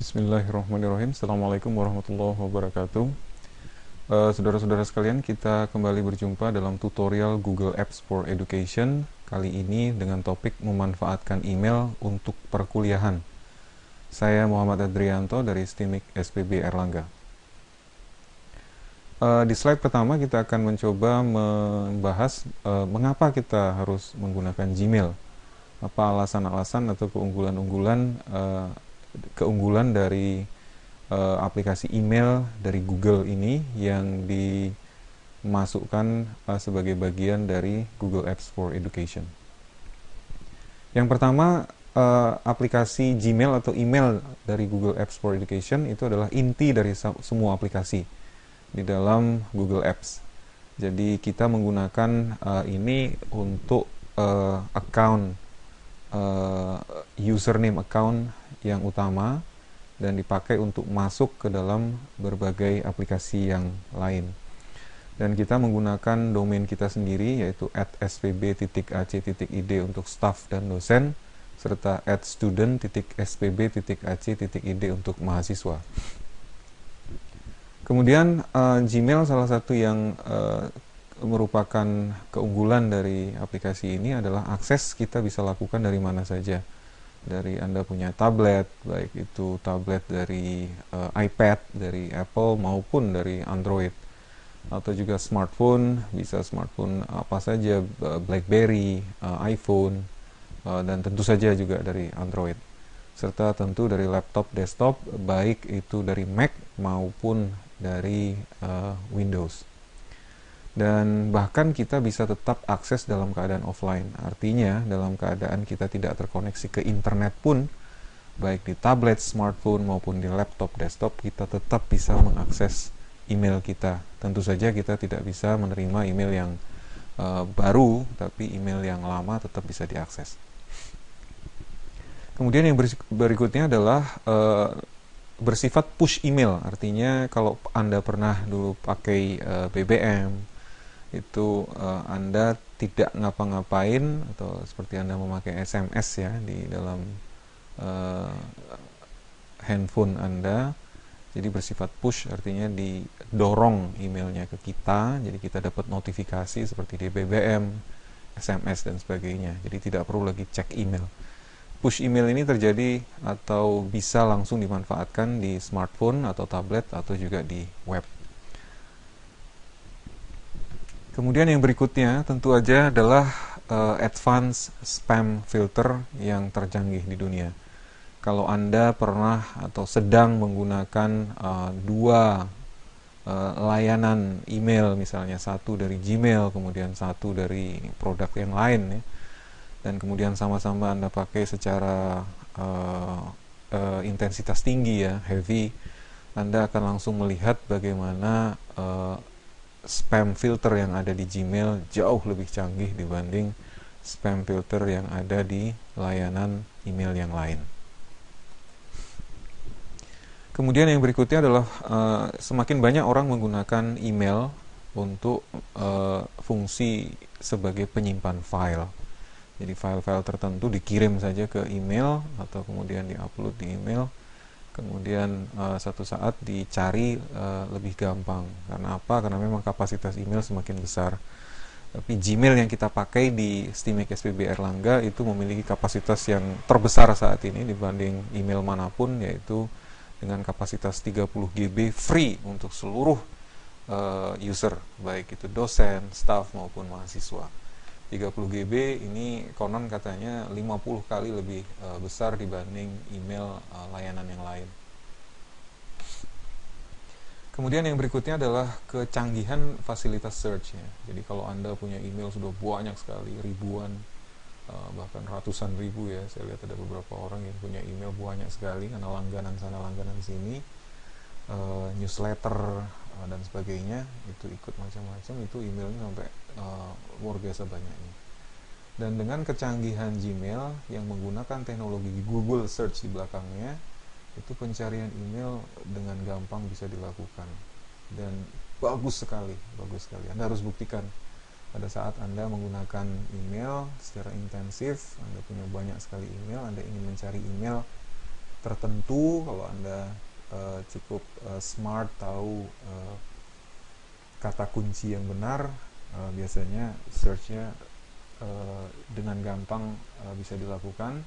Bismillahirrahmanirrahim. Assalamualaikum warahmatullahi wabarakatuh. Saudara-saudara sekalian, kita kembali berjumpa dalam tutorial Google Apps for Education. Kali ini dengan topik memanfaatkan email untuk perkuliahan. Saya Muhammad Adrianto dari STIMIK SPB Erlangga. Di slide pertama kita akan mencoba membahas mengapa kita harus menggunakan Gmail. Apa alasan-alasan atau keunggulan dari aplikasi email dari Google ini yang dimasukkan sebagai bagian dari Google Apps for Education. Yang pertama, aplikasi Gmail atau email dari Google Apps for Education itu adalah inti dari semua aplikasi di dalam Google Apps. Jadi kita menggunakan ini untuk username account yang utama dan dipakai untuk masuk ke dalam berbagai aplikasi yang lain. Dan kita menggunakan domain kita sendiri yaitu @spb.ac.id untuk staff dan dosen serta @student.spb.ac.id untuk mahasiswa. Kemudian Gmail salah satu yang merupakan keunggulan dari aplikasi ini adalah akses kita bisa lakukan dari mana saja. Dari Anda punya tablet, baik itu tablet dari iPad, dari Apple maupun dari Android. Atau juga smartphone, bisa smartphone apa saja, BlackBerry, iPhone, dan tentu saja juga dari Android. Serta tentu dari laptop, desktop, baik itu dari Mac maupun dari Windows. Dan bahkan kita bisa tetap akses dalam keadaan offline. Artinya dalam keadaan kita tidak terkoneksi ke internet pun, baik di tablet, smartphone maupun di laptop, desktop, kita tetap bisa mengakses email kita. Tentu saja kita tidak bisa menerima email yang baru, tapi email yang lama tetap bisa diakses. Kemudian yang berikutnya adalah bersifat push email. Artinya kalau Anda pernah dulu pakai BBM, itu Anda tidak ngapa-ngapain atau seperti Anda memakai SMS ya di dalam handphone Anda, jadi bersifat push, artinya didorong emailnya ke kita, jadi kita dapat notifikasi seperti di BBM, SMS dan sebagainya, jadi tidak perlu lagi cek email. Push email ini terjadi atau bisa langsung dimanfaatkan di smartphone atau tablet atau juga di web. Kemudian yang berikutnya tentu aja adalah advanced spam filter yang tercanggih di dunia. Kalau Anda pernah atau sedang menggunakan dua layanan email, misalnya satu dari Gmail, kemudian satu dari produk yang lain ya, dan kemudian sama-sama Anda pakai secara intensitas tinggi ya, heavy, Anda akan langsung melihat bagaimana spam filter yang ada di Gmail jauh lebih canggih dibanding spam filter yang ada di layanan email yang lain. Kemudian yang berikutnya adalah semakin banyak orang menggunakan email untuk fungsi sebagai penyimpan file. Jadi file-file tertentu dikirim saja ke email atau kemudian diupload di email, kemudian satu saat dicari lebih gampang. Karena apa? Karena memang kapasitas email semakin besar. Tapi Gmail yang kita pakai di STIMIK SPB Erlangga itu memiliki kapasitas yang terbesar saat ini dibanding email manapun, yaitu dengan kapasitas 30 GB free untuk seluruh user, baik itu dosen, staff maupun mahasiswa. 30 GB ini konon katanya 50 kali lebih besar dibanding email layanan yang lain. Kemudian yang berikutnya adalah kecanggihan fasilitas search ya. Jadi kalau Anda punya email sudah banyak sekali, ribuan, bahkan ratusan ribu ya. Saya lihat ada beberapa orang yang punya email banyak sekali karena langganan sana langganan sini, newsletter dan sebagainya, itu ikut macam-macam, itu emailnya sampai luar biasa banyaknya. Dan dengan kecanggihan Gmail yang menggunakan teknologi Google Search di belakangnya, itu pencarian email dengan gampang bisa dilakukan dan bagus sekali. Anda harus buktikan pada saat Anda menggunakan email secara intensif, Anda punya banyak sekali email, Anda ingin mencari email tertentu, kalau Anda cukup smart, tahu kata kunci yang benar, biasanya search-nya dengan gampang bisa dilakukan.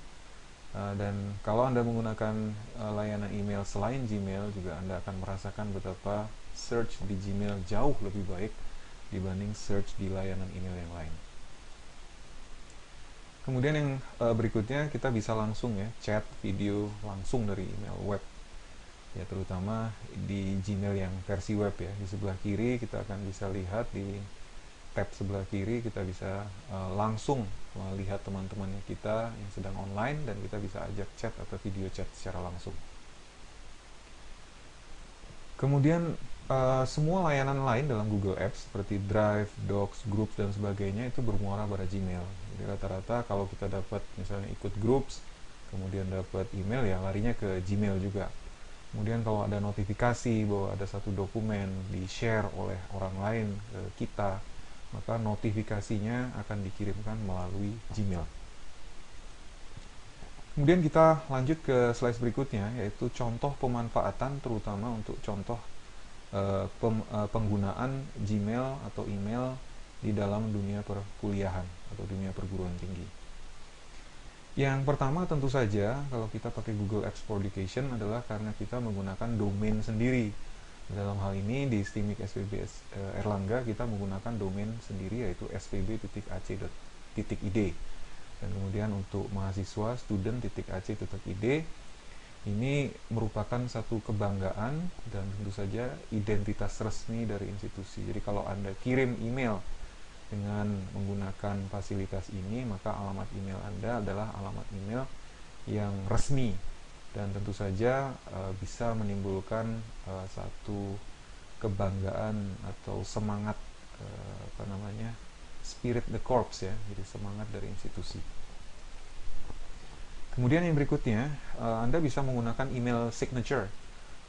Dan kalau Anda menggunakan layanan email selain Gmail, juga Anda akan merasakan betapa search di Gmail jauh lebih baik dibanding search di layanan email yang lain. Kemudian yang berikutnya, kita bisa langsung ya chat video langsung dari email web. Ya, terutama di Gmail yang versi web ya. Di sebelah kiri kita akan bisa lihat, di tab sebelah kiri kita bisa langsung melihat teman-temannya kita yang sedang online, dan kita bisa ajak chat atau video chat secara langsung. Kemudian semua layanan lain dalam Google Apps seperti Drive, Docs, Groups, dan sebagainya itu bermuara pada Gmail. Jadi rata-rata kalau kita dapat misalnya ikut Groups, kemudian dapat email, ya larinya ke Gmail juga. Kemudian kalau ada notifikasi bahwa ada satu dokumen di-share oleh orang lain ke kita, maka notifikasinya akan dikirimkan melalui Gmail. Kemudian kita lanjut ke slide berikutnya, yaitu contoh pemanfaatan, terutama untuk contoh penggunaan Gmail atau email di dalam dunia perkuliahan atau dunia perguruan tinggi. Yang pertama tentu saja kalau kita pakai Google Apps for Education adalah karena kita menggunakan domain sendiri. Dalam hal ini di STIMIK SPB Erlangga kita menggunakan domain sendiri, yaitu spb.ac.id. Dan kemudian untuk mahasiswa student.ac.id, ini merupakan satu kebanggaan dan tentu saja identitas resmi dari institusi. Jadi kalau Anda kirim email dengan menggunakan fasilitas ini, maka alamat email Anda adalah alamat email yang resmi, dan tentu saja bisa menimbulkan satu kebanggaan atau semangat, spirit the corps ya, jadi semangat dari institusi. Kemudian yang berikutnya, Anda bisa menggunakan email signature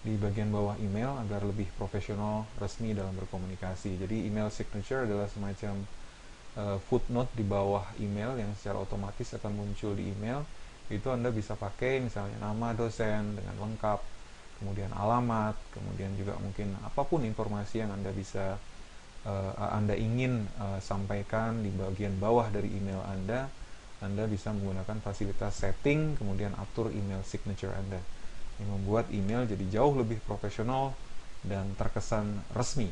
di bagian bawah email agar lebih profesional, resmi dalam berkomunikasi. Jadi email signature adalah semacam footnote di bawah email yang secara otomatis akan muncul di email. Itu Anda bisa pakai misalnya nama dosen dengan lengkap, kemudian alamat, kemudian juga mungkin apapun informasi yang Anda bisa Anda ingin sampaikan di bagian bawah dari email Anda bisa menggunakan fasilitas setting, kemudian atur email signature Anda. Yang membuat email jadi jauh lebih profesional dan terkesan resmi.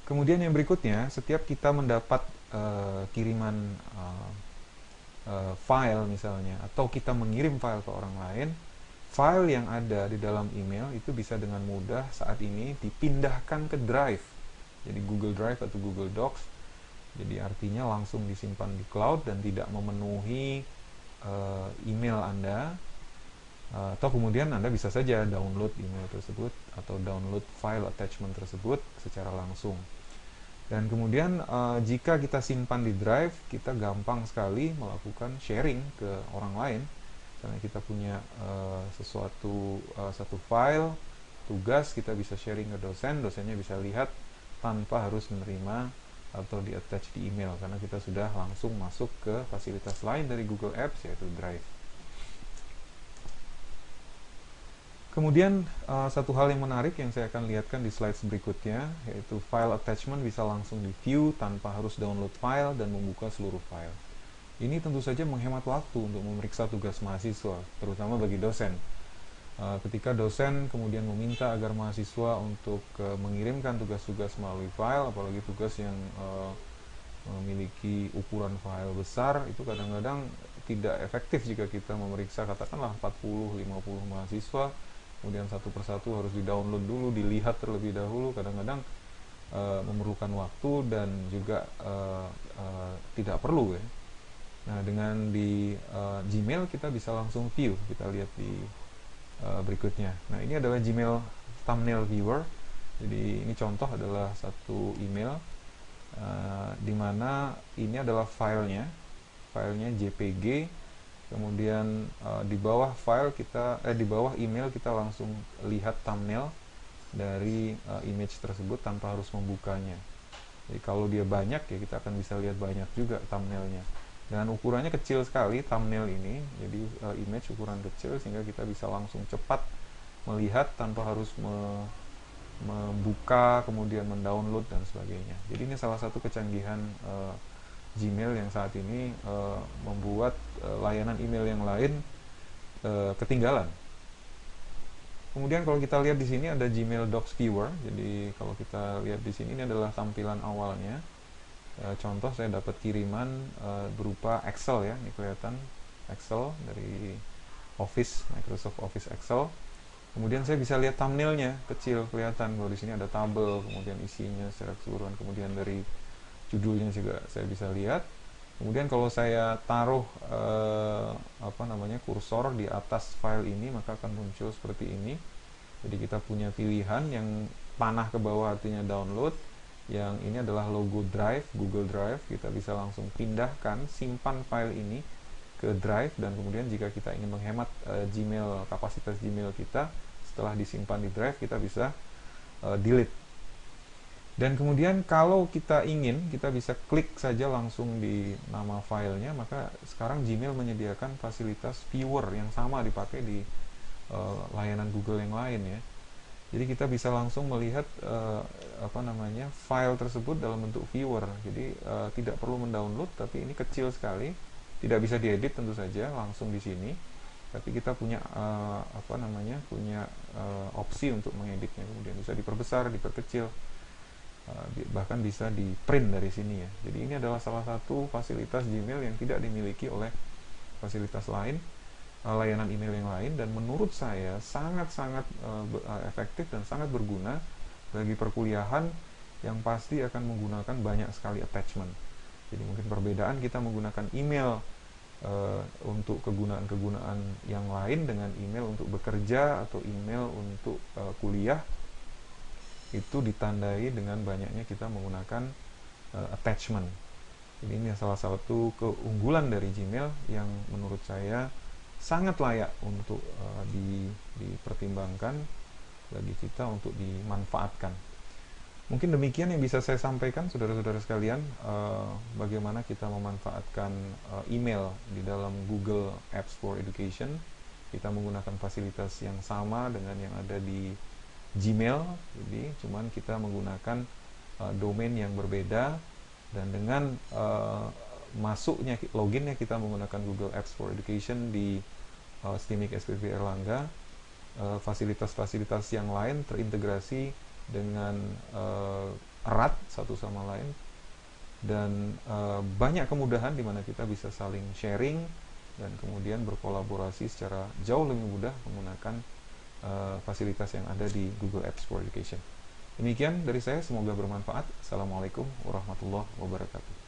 Kemudian yang berikutnya, setiap kita mendapat kiriman file misalnya, atau kita mengirim file ke orang lain, file yang ada di dalam email itu bisa dengan mudah saat ini dipindahkan ke Drive. Jadi Google Drive atau Google Docs. Jadi artinya langsung disimpan di cloud dan tidak memenuhi email Anda. Atau kemudian Anda bisa saja download email tersebut atau download file attachment tersebut secara langsung. Dan kemudian jika kita simpan di Drive, kita gampang sekali melakukan sharing ke orang lain. Misalnya kita punya satu file tugas, kita bisa sharing ke dosen, dosennya bisa lihat tanpa harus menerima atau di-attach di email, karena kita sudah langsung masuk ke fasilitas lain dari Google Apps, yaitu Drive. Kemudian satu hal yang menarik yang saya akan lihatkan di slides berikutnya, yaitu file attachment bisa langsung di view tanpa harus download file dan membuka seluruh file. Ini tentu saja menghemat waktu untuk memeriksa tugas mahasiswa, terutama bagi dosen. Ketika dosen kemudian meminta agar mahasiswa untuk mengirimkan tugas-tugas melalui file, apalagi tugas yang memiliki ukuran file besar, itu kadang-kadang tidak efektif jika kita memeriksa katakanlah 40-50 mahasiswa, kemudian satu persatu harus di-download dulu, dilihat terlebih dahulu, kadang-kadang memerlukan waktu dan juga tidak perlu ya. Nah, dengan di Gmail kita bisa langsung view, kita lihat di berikutnya. Nah, ini adalah Gmail thumbnail viewer. Jadi ini contoh adalah satu email di mana ini adalah filenya JPG. Kemudian di bawah file di bawah email kita langsung lihat thumbnail dari image tersebut tanpa harus membukanya. Jadi kalau dia banyak ya kita akan bisa lihat banyak juga thumbnailnya. Dan ukurannya kecil sekali thumbnail ini, jadi image ukuran kecil sehingga kita bisa langsung cepat melihat tanpa harus membuka kemudian mendownload dan sebagainya. Jadi ini salah satu kecanggihan Gmail yang saat ini membuat layanan email yang lain ketinggalan. Kemudian kalau kita lihat di sini ada Gmail Docs Viewer. Jadi kalau kita lihat di sini, ini adalah tampilan awalnya. Contoh saya dapat kiriman berupa Excel ya, ini kelihatan Excel dari Office, Microsoft Office Excel. Kemudian saya bisa lihat thumbnailnya, kecil kelihatan bahwa di sini ada tabel, kemudian isinya secara keseluruhan, kemudian dari judulnya juga saya bisa lihat. Kemudian kalau saya taruh kursor di atas file ini, maka akan muncul seperti ini. Jadi kita punya pilihan yang panah ke bawah artinya download. Yang ini adalah logo Drive, Google Drive. Kita bisa langsung pindahkan, simpan file ini ke Drive, dan kemudian jika kita ingin menghemat Gmail, kapasitas Gmail kita, setelah disimpan di Drive kita bisa delete. Dan kemudian kalau kita ingin, kita bisa klik saja langsung di nama filenya. Maka sekarang Gmail menyediakan fasilitas viewer yang sama dipakai di layanan Google yang lain ya. Jadi kita bisa langsung melihat file tersebut dalam bentuk viewer. Jadi tidak perlu mendownload, tapi ini kecil sekali, tidak bisa diedit tentu saja langsung di sini. Tapi kita punya opsi untuk mengeditnya, kemudian bisa diperbesar, diperkecil, bahkan bisa di print dari sini ya. Jadi ini adalah salah satu fasilitas Gmail yang tidak dimiliki oleh fasilitas lain, layanan email yang lain, dan menurut saya sangat-sangat efektif dan sangat berguna bagi perkuliahan yang pasti akan menggunakan banyak sekali attachment. Jadi mungkin perbedaan kita menggunakan email untuk kegunaan-kegunaan yang lain dengan email untuk bekerja atau email untuk kuliah, itu ditandai dengan banyaknya kita menggunakan attachment. Jadi ini salah satu keunggulan dari Gmail yang menurut saya sangat layak untuk dipertimbangkan bagi kita untuk dimanfaatkan. Mungkin demikian yang bisa saya sampaikan, saudara-saudara sekalian, bagaimana kita memanfaatkan email di dalam Google Apps for Education. Kita menggunakan fasilitas yang sama dengan yang ada di Gmail, jadi cuman kita menggunakan domain yang berbeda, dan dengan loginnya kita menggunakan Google Apps for Education di STIMIK SPP Erlangga. Fasilitas-fasilitas yang lain terintegrasi dengan erat satu sama lain, dan banyak kemudahan di mana kita bisa saling sharing dan kemudian berkolaborasi secara jauh lebih mudah menggunakan fasilitas yang ada di Google Apps for Education. Demikian dari saya, semoga bermanfaat. Assalamualaikum warahmatullahi wabarakatuh.